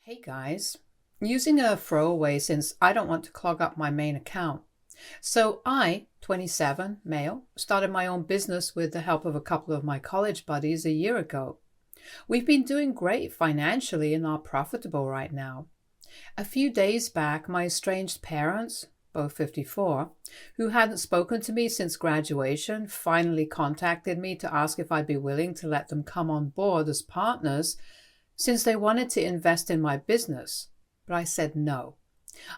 Hey guys, using a throwaway since I don't want to clog up my main account. So I, 27, male, started my own business with the help of a couple of my college buddies a year ago. We've been doing great financially and are profitable right now. A few days back, my estranged parents, both 54, who hadn't spoken to me since graduation, finally contacted me to ask if I'd be willing to let them come on board as partners since they wanted to invest in my business, but I said no.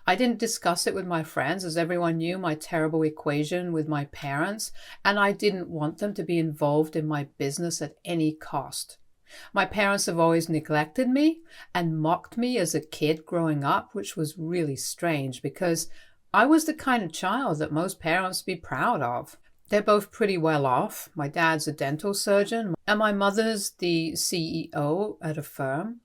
I didn't discuss it with my friends as everyone knew my terrible equation with my parents, and I didn't want them to be involved in my business at any cost. My parents have always neglected me and mocked me as a kid growing up, which was really strange because I was the kind of child that most parents would be proud of. They're both pretty well off. My dad's a dental surgeon and my mother's the CEO at a firm.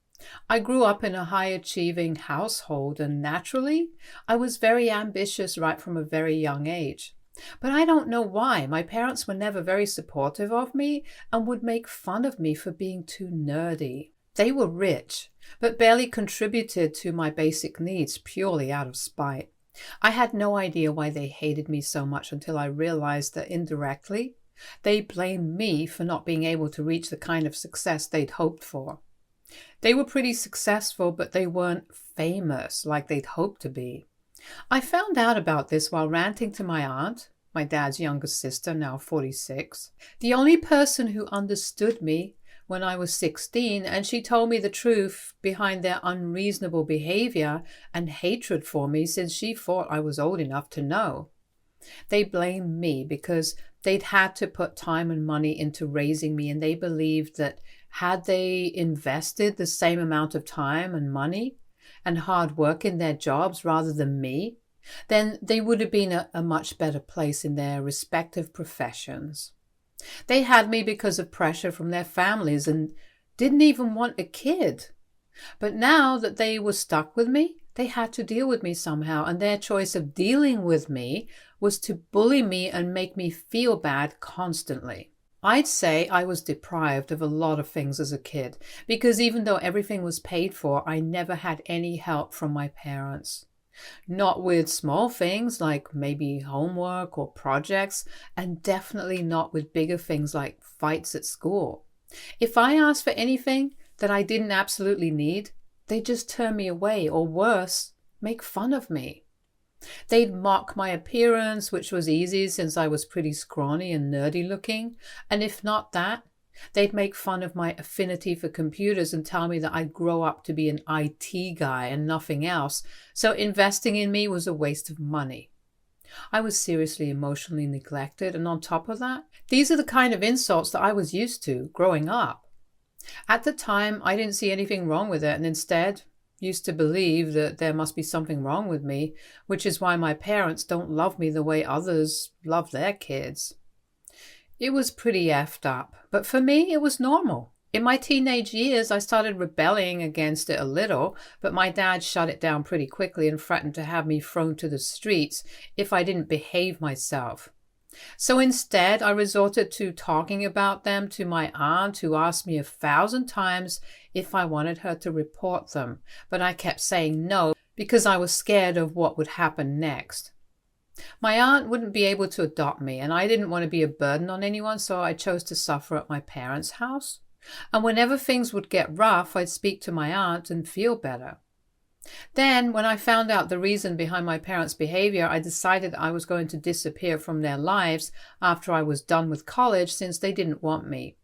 I grew up in a high-achieving household and naturally, I was very ambitious right from a very young age. But I don't know why. My parents were never very supportive of me and would make fun of me for being too nerdy. They were rich, but barely contributed to my basic needs purely out of spite. I had no idea why they hated me so much until I realized that indirectly, they blamed me for not being able to reach the kind of success they'd hoped for. They were pretty successful, but they weren't famous like they'd hoped to be. I found out about this while ranting to my aunt, my dad's younger sister, now 46, the only person who understood me when I was 16, and she told me the truth behind their unreasonable behavior and hatred for me since she thought I was old enough to know. They blamed me because they'd had to put time and money into raising me, and they believed that had they invested the same amount of time and money and hard work in their jobs rather than me, then they would have been a much better place in their respective professions. They had me because of pressure from their families and didn't even want a kid. But now that they were stuck with me, they had to deal with me somehow, and their choice of dealing with me was to bully me and make me feel bad constantly. I'd say I was deprived of a lot of things as a kid, because even though everything was paid for, I never had any help from my parents. Not with small things like maybe homework or projects, and definitely not with bigger things like fights at school. If I asked for anything that I didn't absolutely need, they'd just turn me away, or worse, make fun of me. They'd mock my appearance, which was easy since I was pretty scrawny and nerdy looking, and if not that, they'd make fun of my affinity for computers and tell me that I'd grow up to be an IT guy and nothing else, so investing in me was a waste of money. I was seriously emotionally neglected, and on top of that, these are the kind of insults that I was used to growing up. At the time, I didn't see anything wrong with it and instead used to believe that there must be something wrong with me, which is why my parents don't love me the way others love their kids. It was pretty effed up, but for me, it was normal. In my teenage years, I started rebelling against it a little, but my dad shut it down pretty quickly and threatened to have me thrown to the streets if I didn't behave myself. So instead, I resorted to talking about them to my aunt, who asked me 1,000 times if I wanted her to report them, but I kept saying no because I was scared of what would happen next. My aunt wouldn't be able to adopt me, and I didn't want to be a burden on anyone, so I chose to suffer at my parents' house. And whenever things would get rough, I'd speak to my aunt and feel better. Then, when I found out the reason behind my parents' behavior, I decided I was going to disappear from their lives after I was done with college since they didn't want me.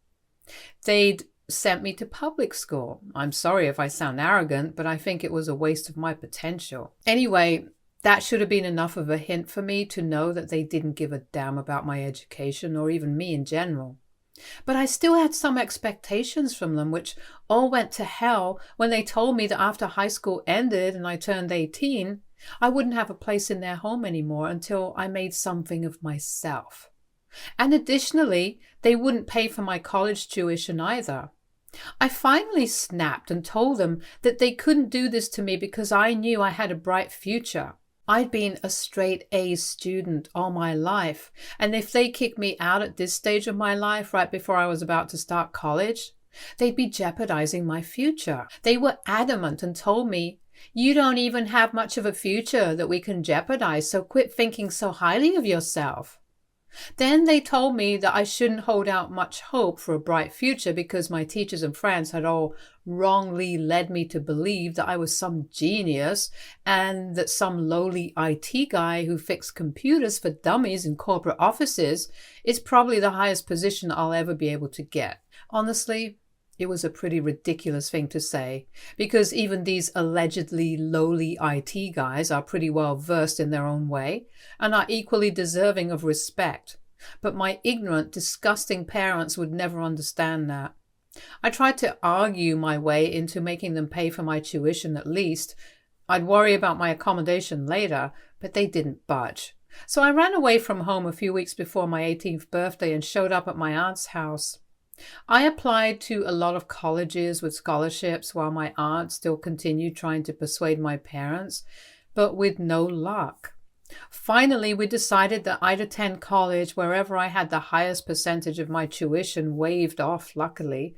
They'd sent me to public school. I'm sorry if I sound arrogant, but I think it was a waste of my potential. Anyway, that should have been enough of a hint for me to know that they didn't give a damn about my education or even me in general. But I still had some expectations from them, which all went to hell when they told me that after high school ended and I turned 18, I wouldn't have a place in their home anymore until I made something of myself. And additionally, they wouldn't pay for my college tuition either. I finally snapped and told them that they couldn't do this to me because I knew I had a bright future. I'd been a straight A student all my life, and if they kicked me out at this stage of my life right before I was about to start college, They'd be jeopardizing my future. They were adamant and told me, "You don't even have much of a future that we can jeopardize, so quit thinking so highly of yourself." Then they told me that I shouldn't hold out much hope for a bright future because my teachers and friends had all wrongly led me to believe that I was some genius and that some lowly IT guy who fixed computers for dummies in corporate offices is probably the highest position I'll ever be able to get. Honestly, it was a pretty ridiculous thing to say, because even these allegedly lowly IT guys are pretty well versed in their own way and are equally deserving of respect. But my ignorant, disgusting parents would never understand that. I tried to argue my way into making them pay for my tuition at least. I'd worry about my accommodation later, but they didn't budge. So I ran away from home a few weeks before my 18th birthday and showed up at my aunt's house. I applied to a lot of colleges with scholarships while my aunt still continued trying to persuade my parents, but with no luck. Finally, we decided that I'd attend college wherever I had the highest percentage of my tuition waived off, luckily.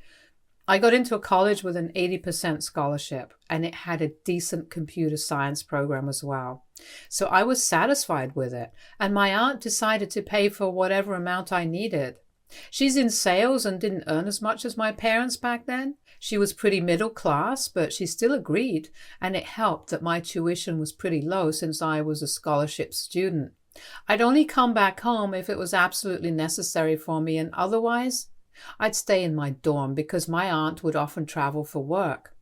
I got into a college with an 80% scholarship, and it had a decent computer science program as well. So I was satisfied with it, and my aunt decided to pay for whatever amount I needed. She's in sales and didn't earn as much as my parents back then. She was pretty middle class, but she still agreed, and it helped that my tuition was pretty low since I was a scholarship student. I'd only come back home if it was absolutely necessary for me, and otherwise, I'd stay in my dorm because my aunt would often travel for work.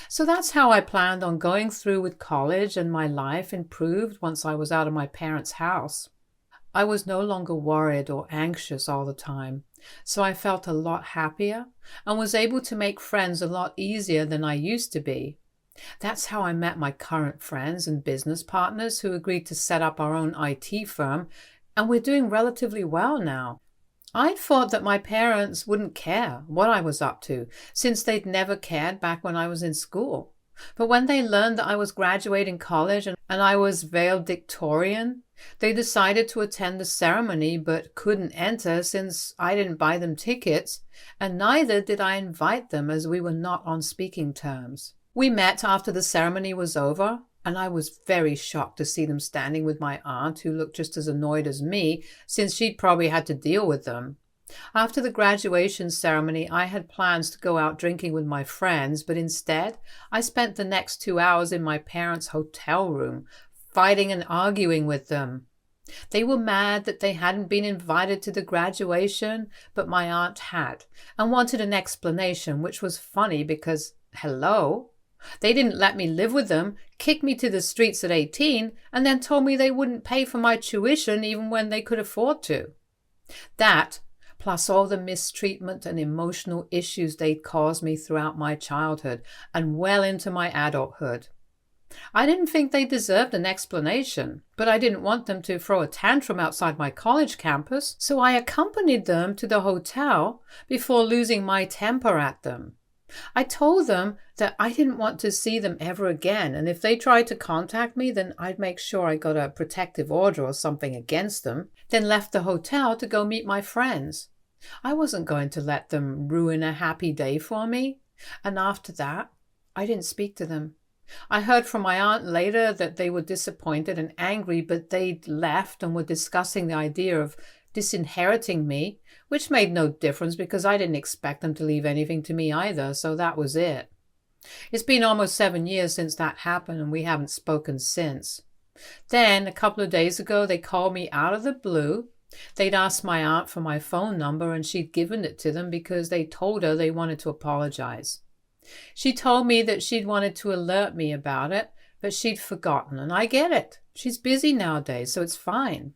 So that's how I planned on going through with college, and my life improved once I was out of my parents' house. I was no longer worried or anxious all the time, so I felt a lot happier and was able to make friends a lot easier than I used to be. That's how I met my current friends and business partners who agreed to set up our own IT firm, and we're doing relatively well now. I'd thought that my parents wouldn't care what I was up to, since they'd never cared back when I was in school. But when they learned that I was graduating college and I was valedictorian, they decided to attend the ceremony but couldn't enter since I didn't buy them tickets, and neither did I invite them as we were not on speaking terms. We met after the ceremony was over, and I was very shocked to see them standing with my aunt, who looked just as annoyed as me since she'd probably had to deal with them. After the graduation ceremony, I had plans to go out drinking with my friends, but instead, I spent the next 2 hours in my parents' hotel room, fighting and arguing with them. They were mad that they hadn't been invited to the graduation, but my aunt had, and wanted an explanation, which was funny because, hello, they didn't let me live with them, kicked me to the streets at 18, and then told me they wouldn't pay for my tuition even when they could afford to. That, plus all the mistreatment and emotional issues they'd caused me throughout my childhood and well into my adulthood. I didn't think they deserved an explanation, but I didn't want them to throw a tantrum outside my college campus, so I accompanied them to the hotel before losing my temper at them. I told them that I didn't want to see them ever again, and if they tried to contact me, then I'd make sure I got a protective order or something against them, then left the hotel to go meet my friends. I wasn't going to let them ruin a happy day for me, and after that, I didn't speak to them. I heard from my aunt later that they were disappointed and angry, but they'd left and were discussing the idea of disinheriting me, which made no difference because I didn't expect them to leave anything to me either, so that was it. It's been almost 7 years since that happened, and we haven't spoken since. Then, a couple of days ago, they called me out of the blue. They'd asked my aunt for my phone number, and she'd given it to them because they told her they wanted to apologize. She told me that she'd wanted to alert me about it, but she'd forgotten, and I get it. She's busy nowadays, so it's fine.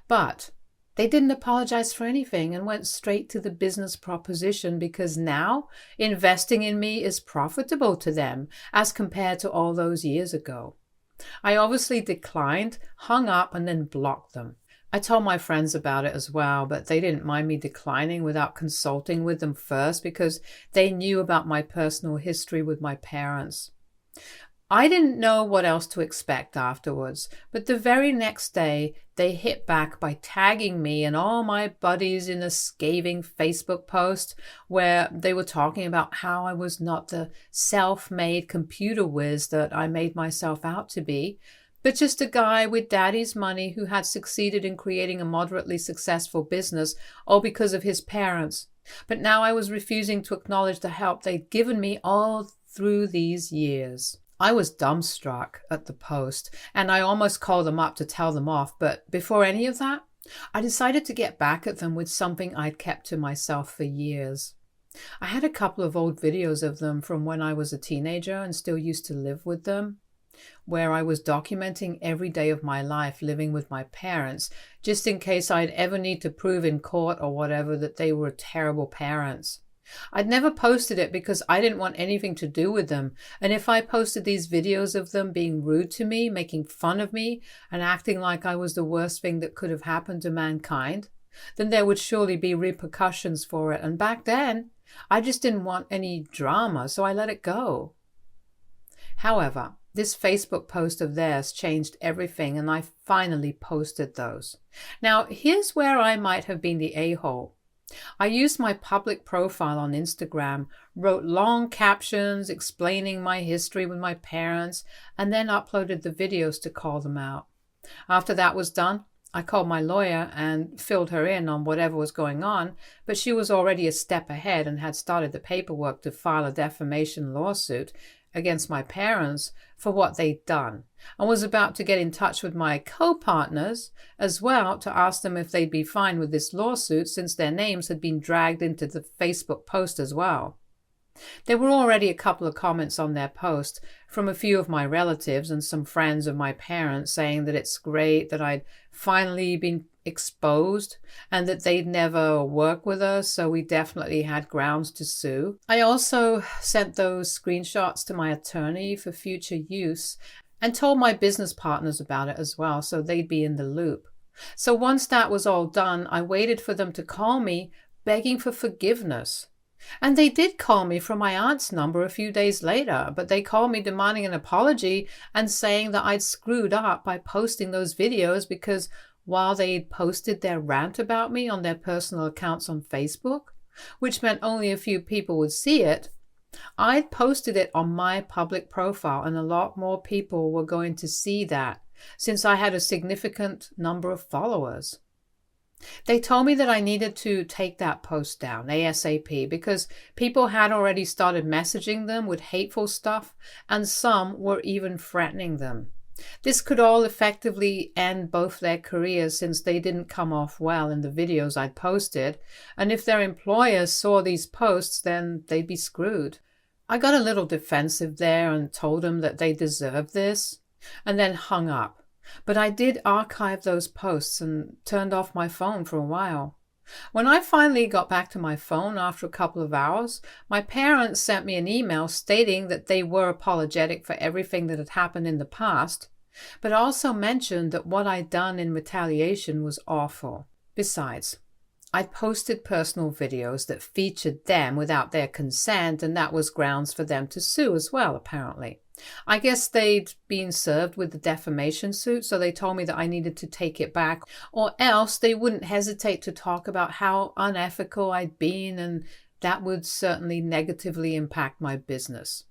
But they didn't apologize for anything and went straight to the business proposition because now investing in me is profitable to them as compared to all those years ago. I obviously declined, hung up, and then blocked them. I told my friends about it as well, but they didn't mind me declining without consulting with them first because they knew about my personal history with my parents. I didn't know what else to expect afterwards, but the very next day they hit back by tagging me and all my buddies in a scathing Facebook post where they were talking about how I was not the self-made computer whiz that I made myself out to be, but just a guy with daddy's money who had succeeded in creating a moderately successful business, all because of his parents. But now I was refusing to acknowledge the help they'd given me all through these years. I was dumbstruck at the post, and I almost called them up to tell them off, but before any of that, I decided to get back at them with something I'd kept to myself for years. I had a couple of old videos of them from when I was a teenager and still used to live with them, where I was documenting every day of my life living with my parents, just in case I'd ever need to prove in court or whatever that they were terrible parents. I'd never posted it because I didn't want anything to do with them, and if I posted these videos of them being rude to me, making fun of me, and acting like I was the worst thing that could have happened to mankind, then there would surely be repercussions for it, and back then, I just didn't want any drama, so I let it go. However, this Facebook post of theirs changed everything, and I finally posted those. Now, here's where I might have been the a-hole. I used my public profile on Instagram, wrote long captions explaining my history with my parents, and then uploaded the videos to call them out. After that was done, I called my lawyer and filled her in on whatever was going on, but she was already a step ahead and had started the paperwork to file a defamation lawsuit against my parents for what they'd done, and was about to get in touch with my co-partners as well to ask them if they'd be fine with this lawsuit since their names had been dragged into the Facebook post as well. There were already a couple of comments on their post from a few of my relatives and some friends of my parents saying that it's great that I'd finally been exposed and that they'd never work with us, so we definitely had grounds to sue. I also sent those screenshots to my attorney for future use and told my business partners about it as well, so they'd be in the loop. So once that was all done, I waited for them to call me begging for forgiveness. And they did call me from my aunt's number a few days later, but they called me demanding an apology and saying that I'd screwed up by posting those videos because while they'd posted their rant about me on their personal accounts on Facebook, which meant only a few people would see it, I'd posted it on my public profile, and a lot more people were going to see that since I had a significant number of followers. They told me that I needed to take that post down ASAP because people had already started messaging them with hateful stuff, and some were even threatening them. This could all effectively end both their careers since they didn't come off well in the videos I'd posted, and if their employers saw these posts, then they'd be screwed. I got a little defensive there and told them that they deserved this, and then hung up. But I did archive those posts and turned off my phone for a while. When I finally got back to my phone after a couple of hours, my parents sent me an email stating that they were apologetic for everything that had happened in the past, but also mentioned that what I'd done in retaliation was awful. Besides, I'd posted personal videos that featured them without their consent, and that was grounds for them to sue as well, apparently. I guess they'd been served with the defamation suit, so they told me that I needed to take it back, or else they wouldn't hesitate to talk about how unethical I'd been, and that would certainly negatively impact my business.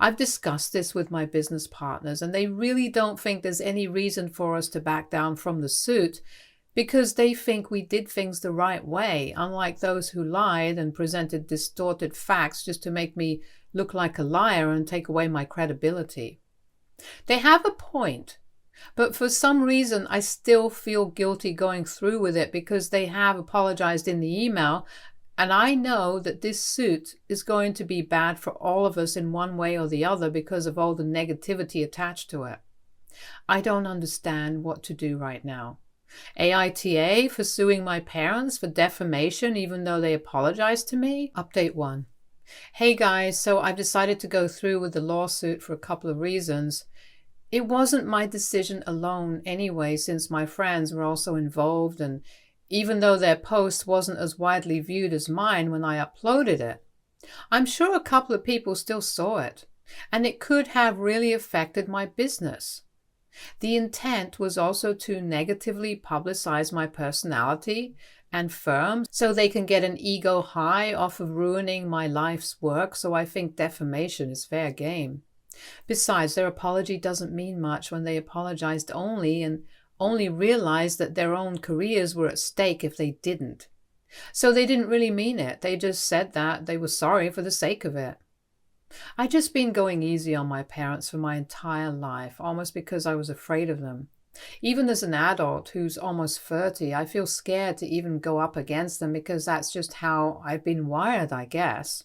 I've discussed this with my business partners, and they really don't think there's any reason for us to back down from the suit because they think we did things the right way, unlike those who lied and presented distorted facts just to make me look like a liar and take away my credibility. They have a point, but for some reason I still feel guilty going through with it because they have apologized in the email, and I know that this suit is going to be bad for all of us in one way or the other because of all the negativity attached to it. I don't understand what to do right now. AITA for suing my parents for defamation even though they apologized to me? Update 1. Hey guys, so I've decided to go through with the lawsuit for a couple of reasons. It wasn't my decision alone anyway, since my friends were also involved, and even though their post wasn't as widely viewed as mine when I uploaded it, I'm sure a couple of people still saw it. and it could have really affected my business. The intent was also to negatively publicize my personality and firm so they can get an ego high off of ruining my life's work, so I think defamation is fair game. Besides, their apology doesn't mean much when they apologized and only realized that their own careers were at stake if they didn't. So they didn't really mean it. They just said that they were sorry for the sake of it. I'd just been going easy on my parents for my entire life, almost because I was afraid of them. Even as an adult who's almost 30, I feel scared to even go up against them because that's just how I've been wired, I guess.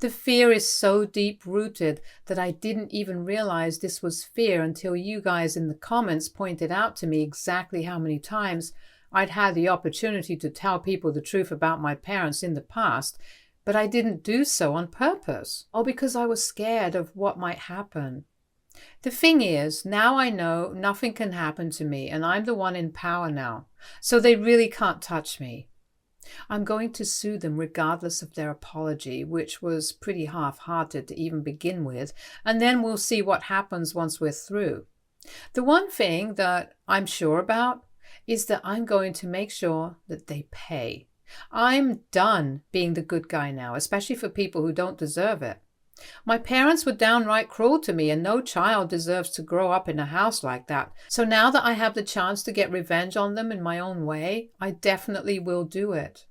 The fear is so deep-rooted that I didn't even realize this was fear until you guys in the comments pointed out to me exactly how many times I'd had the opportunity to tell people the truth about my parents in the past, but I didn't do so on purpose, or because I was scared of what might happen. The thing is, now I know nothing can happen to me, and I'm the one in power now, so they really can't touch me. I'm going to sue them regardless of their apology, which was pretty half-hearted to even begin with, and then we'll see what happens once we're through. The one thing that I'm sure about is that I'm going to make sure that they pay. I'm done being the good guy now, especially for people who don't deserve it. My parents were downright cruel to me, and no child deserves to grow up in a house like that. So now that I have the chance to get revenge on them in my own way, I definitely will do it.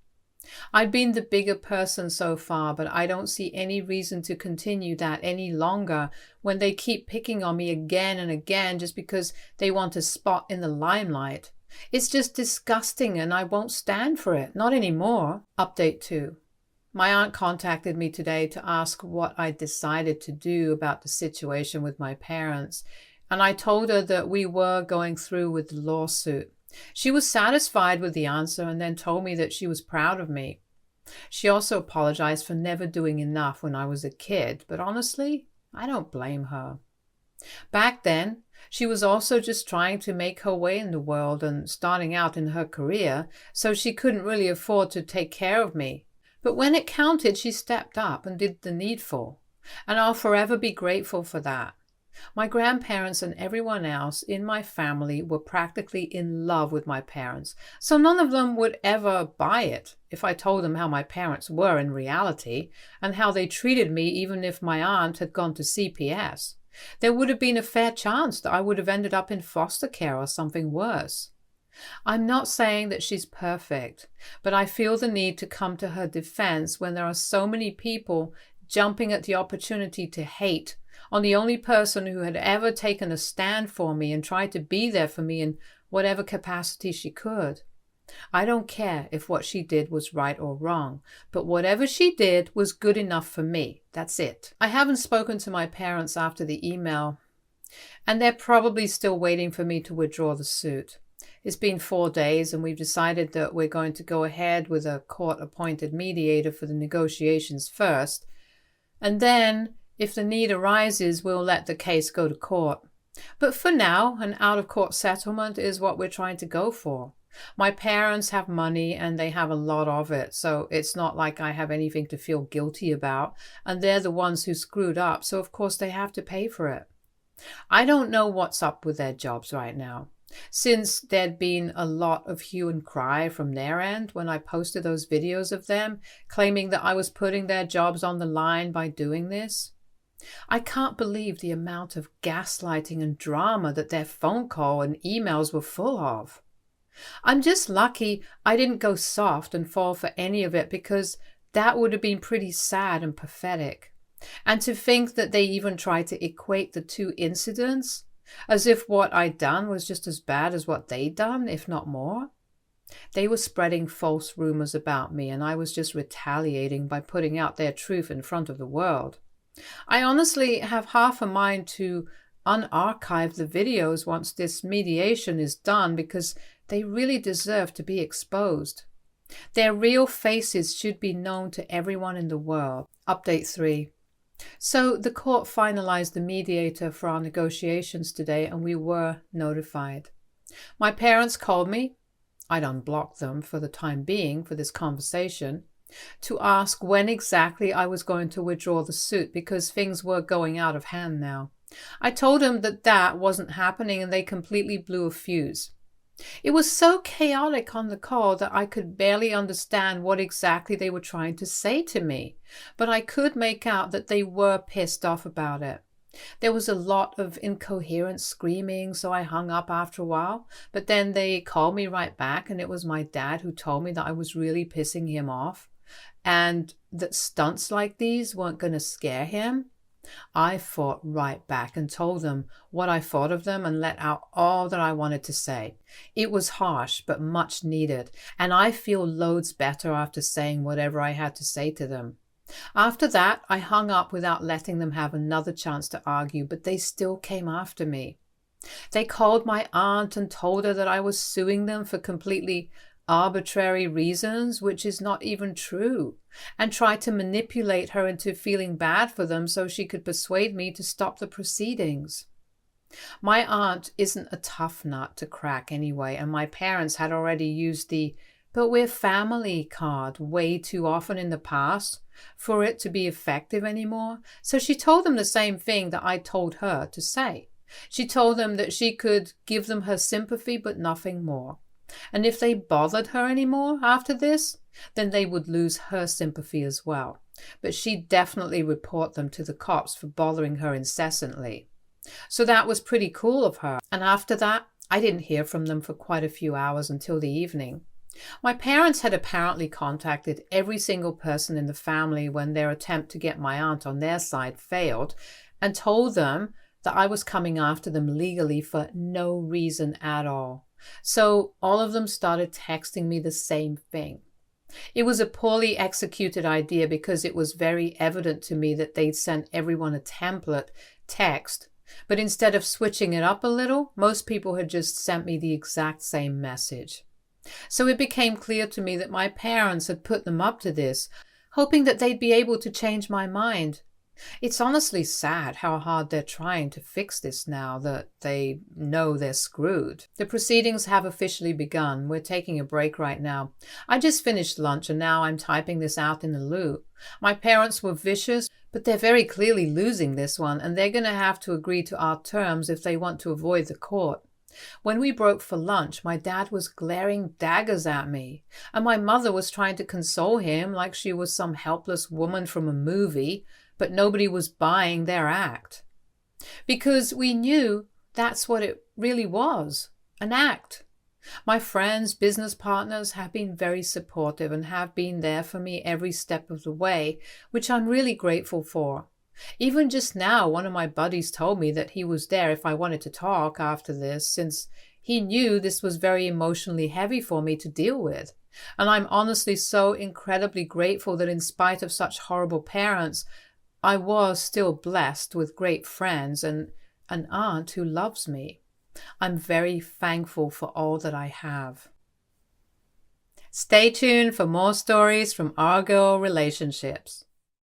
I've been the bigger person so far, but I don't see any reason to continue that any longer when they keep picking on me again and again just because they want a spot in the limelight. It's just disgusting and I won't stand for it. Not anymore. Update 2. My aunt contacted me today to ask what I decided to do about the situation with my parents, and I told her that we were going through with the lawsuit. She was satisfied with the answer and then told me that she was proud of me. She also apologized for never doing enough when I was a kid, but honestly, I don't blame her. Back then, she was also just trying to make her way in the world and starting out in her career, so she couldn't really afford to take care of me. But when it counted, she stepped up and did the needful, and I'll forever be grateful for that. My grandparents and everyone else in my family were practically in love with my parents, so none of them would ever buy it if I told them how my parents were in reality and how they treated me even if my aunt had gone to CPS. There would have been a fair chance that I would have ended up in foster care or something worse. I'm not saying that she's perfect, but I feel the need to come to her defense when there are so many people jumping at the opportunity to hate on the only person who had ever taken a stand for me and tried to be there for me in whatever capacity she could. I don't care if what she did was right or wrong, but whatever she did was good enough for me. That's it. I haven't spoken to my parents after the email, and they're probably still waiting for me to withdraw the suit. It's been 4 days, and we've decided that we're going to go ahead with a court-appointed mediator for the negotiations first, and then, if the need arises, we'll let the case go to court. But for now, an out-of-court settlement is what we're trying to go for. My parents have money and they have a lot of it, so it's not like I have anything to feel guilty about, and they're the ones who screwed up, so of course they have to pay for it. I don't know what's up with their jobs right now, since there'd been a lot of hue and cry from their end when I posted those videos of them claiming that I was putting their jobs on the line by doing this. I can't believe the amount of gaslighting and drama that their phone call and emails were full of. I'm just lucky I didn't go soft and fall for any of it, because that would have been pretty sad and pathetic. And to think that they even tried to equate the two incidents, as if what I'd done was just as bad as what they'd done, if not more. They were spreading false rumors about me, and I was just retaliating by putting out their truth in front of the world. I honestly have half a mind to unarchive the videos once this mediation is done, because they really deserve to be exposed. Their real faces should be known to everyone in the world. Update 3. So the court finalized the mediator for our negotiations today, and we were notified. My parents called me. I'd unblocked them for the time being for this conversation. to ask when exactly I was going to withdraw the suit because things were going out of hand now. I told them that that wasn't happening and they completely blew a fuse. It was so chaotic on the call that I could barely understand what exactly they were trying to say to me, but I could make out that they were pissed off about it. There was a lot of incoherent screaming, so I hung up after a while, but then they called me right back, and it was my dad who told me that I was really pissing him off and that stunts like these weren't going to scare him. I fought right back and told them what I thought of them and let out all that I wanted to say. It was harsh, but much needed, and I feel loads better after saying whatever I had to say to them. After that, I hung up without letting them have another chance to argue, but they still came after me. They called my aunt and told her that I was suing them for completely arbitrary reasons, which is not even true, and tried to manipulate her into feeling bad for them so she could persuade me to stop the proceedings. My aunt isn't a tough nut to crack anyway, and my parents had already used the "but we're family" card way too often in the past for it to be effective anymore, so she told them the same thing that I told her to say. She told them that she could give them her sympathy but nothing more. And if they bothered her anymore after this, then they would lose her sympathy as well. But she'd definitely report them to the cops for bothering her incessantly. So that was pretty cool of her. And after that, I didn't hear from them for quite a few hours until the evening. My parents had apparently contacted every single person in the family when their attempt to get my aunt on their side failed, and told them that I was coming after them legally for no reason at all. So all of them started texting me the same thing. It was a poorly executed idea because it was very evident to me that they'd sent everyone a template text, but instead of switching it up a little, most people had just sent me the exact same message. So it became clear to me that my parents had put them up to this, hoping that they'd be able to change my mind. It's honestly sad how hard they're trying to fix this now that they know they're screwed. The proceedings have officially begun. We're taking a break right now. I just finished lunch and now I'm typing this out in the loo. My parents were vicious, but they're very clearly losing this one, and they're going to have to agree to our terms if they want to avoid the court. When we broke for lunch, my dad was glaring daggers at me, and my mother was trying to console him like she was some helpless woman from a movie, but nobody was buying their act. Because we knew that's what it really was, an act. My friends, business partners have been very supportive and have been there for me every step of the way, which I'm really grateful for. Even just now, one of my buddies told me that he was there if I wanted to talk after this, since he knew this was very emotionally heavy for me to deal with. And I'm honestly so incredibly grateful that in spite of such horrible parents, I was still blessed with great friends and an aunt who loves me. I'm very thankful for all that I have. Stay tuned for more stories from our girl relationships.